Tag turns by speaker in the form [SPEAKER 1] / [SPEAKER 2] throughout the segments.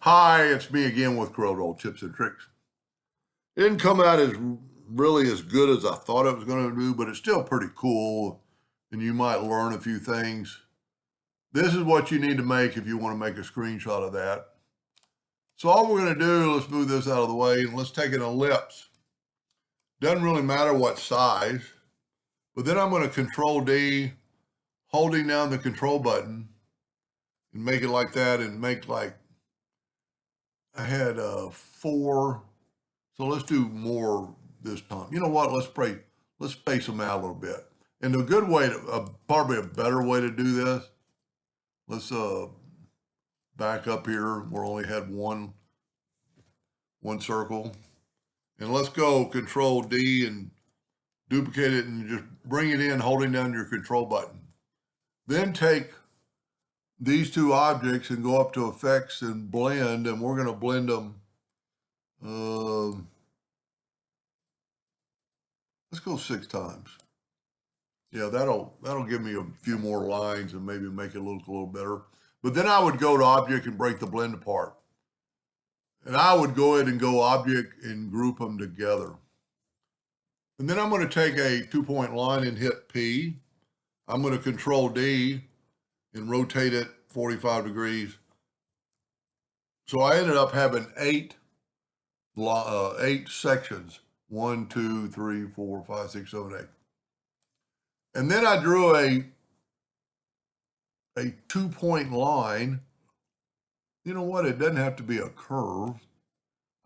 [SPEAKER 1] Hi, it's me again with Corel tips and tricks. It didn't come out as really as good as I thought it was going to do, but it's still pretty cool, and you might learn a few things. This is what you need to make if you want to make a screenshot of that. So all we're going to do, let's move this out of the way, and let's take an ellipse. Doesn't really matter what size, but then I'm going to Control D, holding down the control button, and make it like that, and make like, I had 4. So let's do more this time. You know what? Let's space them out a little bit. And a good way to, probably a better way to do this. Let's back up here. We only had one circle, and let's go Control D and duplicate it and just bring it in, holding down your control button. Then take these two objects and go up to Effects and Blend, and we're going to blend them. Let's go 6 times. Yeah, that'll give me a few more lines and maybe make it look a little better. But then I would go to Object and break the blend apart. And I would go ahead and go Object and group them together. And then I'm going to take a 2-point line and hit P. I'm going to Control D and rotate it 45 degrees. So I ended up having 8 sections. 1, 2, 3, 4, 5, 6, 7, 8. And then I drew a 2-point line. You know what? It doesn't have to be a curve.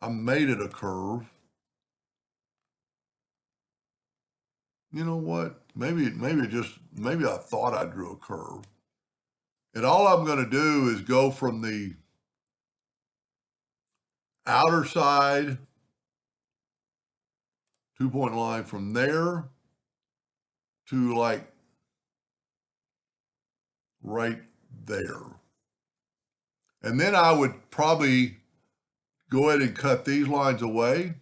[SPEAKER 1] I made it a curve. You know what? Maybe I thought I drew a curve. And all I'm going to do is go from the outer side 2-point line from there to like right there. And then I would probably go ahead and cut these lines away.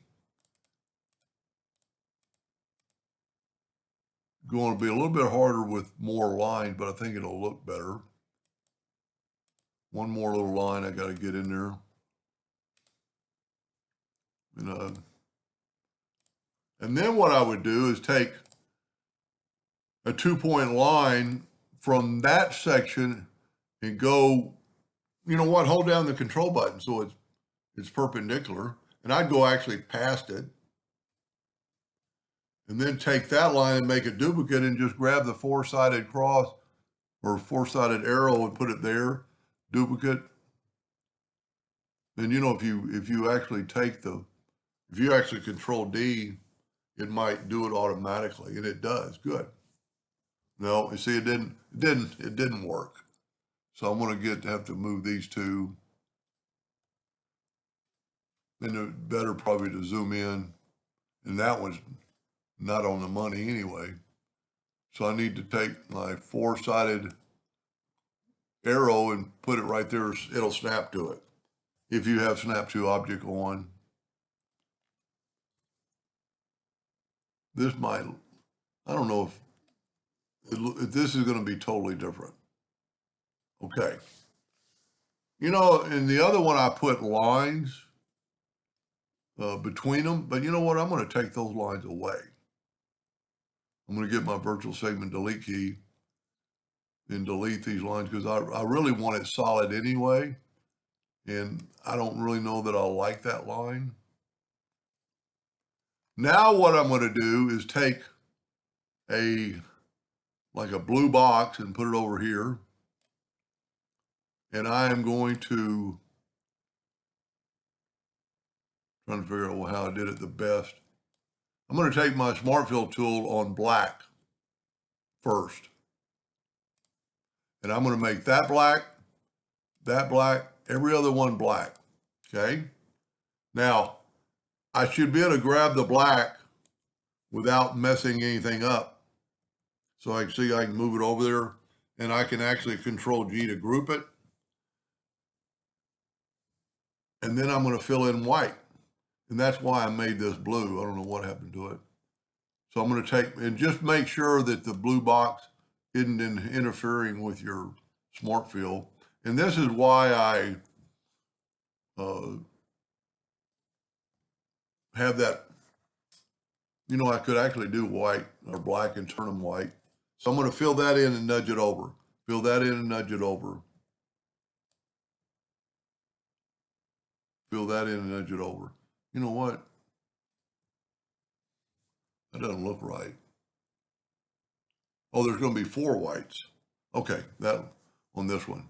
[SPEAKER 1] Going to be a little bit harder with more lines, but I think it'll look better. One more little line I got to get in there. And then what I would do is take a 2-point line from that section and go, you know what, hold down the control button so it's perpendicular. And I'd go actually past it. And then take that line and make a duplicate and just grab the 4-sided cross or 4-sided arrow and put it there, duplicate. And you know, if you actually Control D, it might do it automatically, and it does. Good. No, you see, it didn't work. So I'm going to have to move these two. And it better probably to zoom in. And that one's not on the money anyway. So I need to take my 4-sided arrow and put it right there. It'll snap to it if you have Snap to Object on. This might, I don't know if this is going to be totally different. Okay. You know, in the other one, I put lines between them, but you know what? I'm going to take those lines away. I'm going to get my virtual segment delete key and delete these lines because I really want it solid anyway. And I don't really know that I'll like that line. Now what I'm going to do is take like a blue box and put it over here. And I am going to, trying to figure out how I did it the best. I'm going to take my Smart Fill tool on black first. And I'm going to make that black, every other one black. Okay? Now, I should be able to grab the black without messing anything up. So I can move it over there, and I can actually Control G to group it. And then I'm going to fill in white. And that's why I made this blue. I don't know what happened to it. So I'm going to take, and just make sure that the blue box isn't interfering with your Smart Fill. And this is why have that, you know, I could actually do white or black and turn them white. So I'm going to fill that in and nudge it over. Fill that in and nudge it over. Fill that in and nudge it over. You know what? That doesn't look right. Oh, there's going to be 4 whites. Okay, that on this one.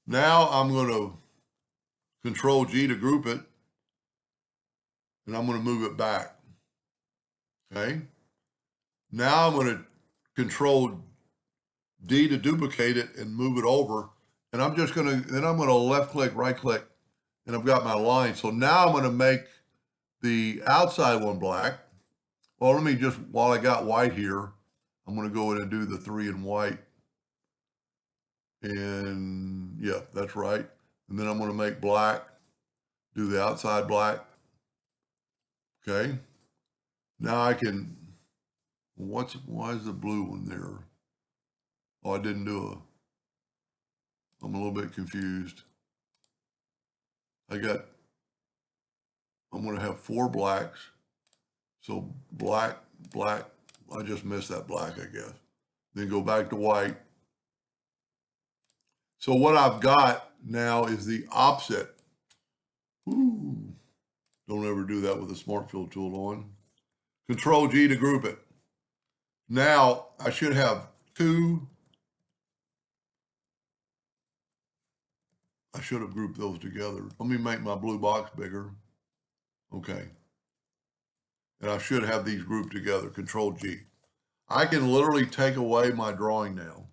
[SPEAKER 1] Now I'm going to Control G to group it, and I'm going to move it back. Okay. Now I'm going to Control D to duplicate it and move it over. And I'm just going to, then I'm going to left click, right click, and I've got my line. So now I'm going to make the outside one black. Well, let me just, while I got white here, I'm going to go in and do the 3 in white. And yeah, that's right. And then I'm going to make black, do the outside black. Okay. Now I can, why is the blue one there? Oh, I didn't do I'm a little bit confused. I'm going to have 4 blacks. So black, black, I just missed that black, I guess. Then go back to white. So what I've got now is the opposite. Ooh, don't ever do that with a Smart Fill tool on. Control G to group it. Now I should have 2. I should have grouped those together. Let me make my blue box bigger. Okay. And I should have these grouped together, Control G. I can literally take away my drawing now.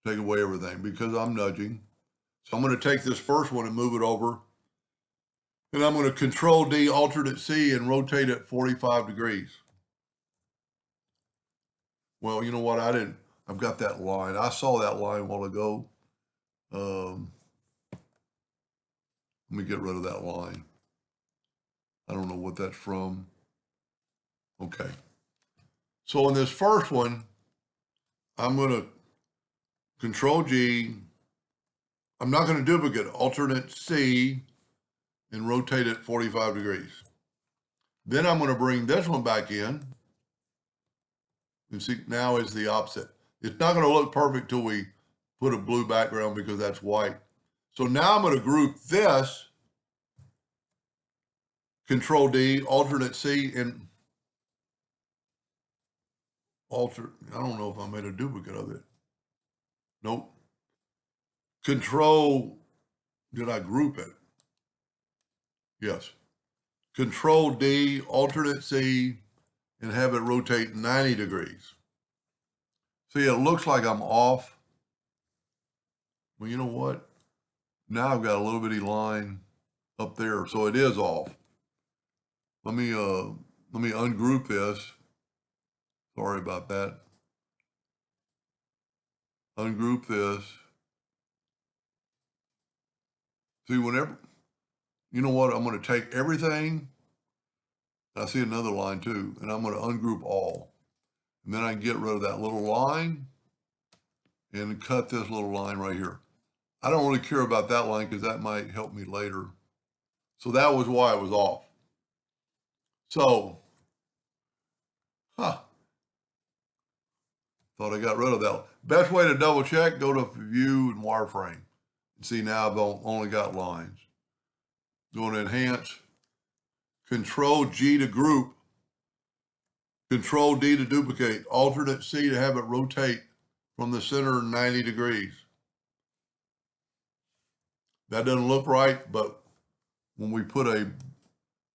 [SPEAKER 1] Take away everything because I'm nudging. So I'm going to take this first one and move it over. And I'm going to Control D, Alternate C, and rotate it 45 degrees. Well, you know what? I've got that line. I saw that line a while ago. Let me get rid of that line. I don't know what that's from. Okay. So on this first one, I'm going to Control G. I'm not going to duplicate, Alternate C, and rotate it 45 degrees. Then I'm going to bring this one back in. And see, now is the opposite. It's not going to look perfect till we put a blue background because that's white. So now I'm going to group this, Control D, Alternate C, and I don't know if I made a duplicate of it. Nope. Control, did I group it? Yes. Control D, Alternate C, and have it rotate 90 degrees. See, it looks like I'm off. Well, you know what? Now I've got a little bitty line up there, so it is off. Let me ungroup this. Sorry about that. Ungroup this. See, whenever, you know what? I'm going to take everything. I see another line too, and I'm going to ungroup all. And then I can get rid of that little line and cut this little line right here. I don't really care about that line because that might help me later. So that was why it was off. So, thought I got rid of that. Best way to double check, go to View and Wireframe. See, now I've only got lines. Going to Enhance, Control G to group, Control D to duplicate, Alternate C to have it rotate from the center 90 degrees. That doesn't look right, but when we put a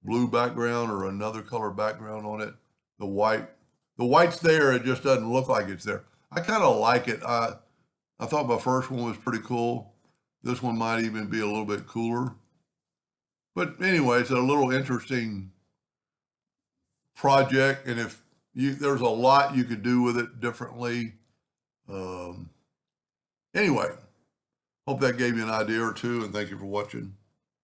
[SPEAKER 1] blue background or another color background on it, the white's there, it just doesn't look like it's there. I kind of like it. I thought my first one was pretty cool. This one might even be a little bit cooler. But anyway, it's a little interesting project, and there's a lot you could do with it differently. Anyway, hope that gave you an idea or two, and thank you for watching.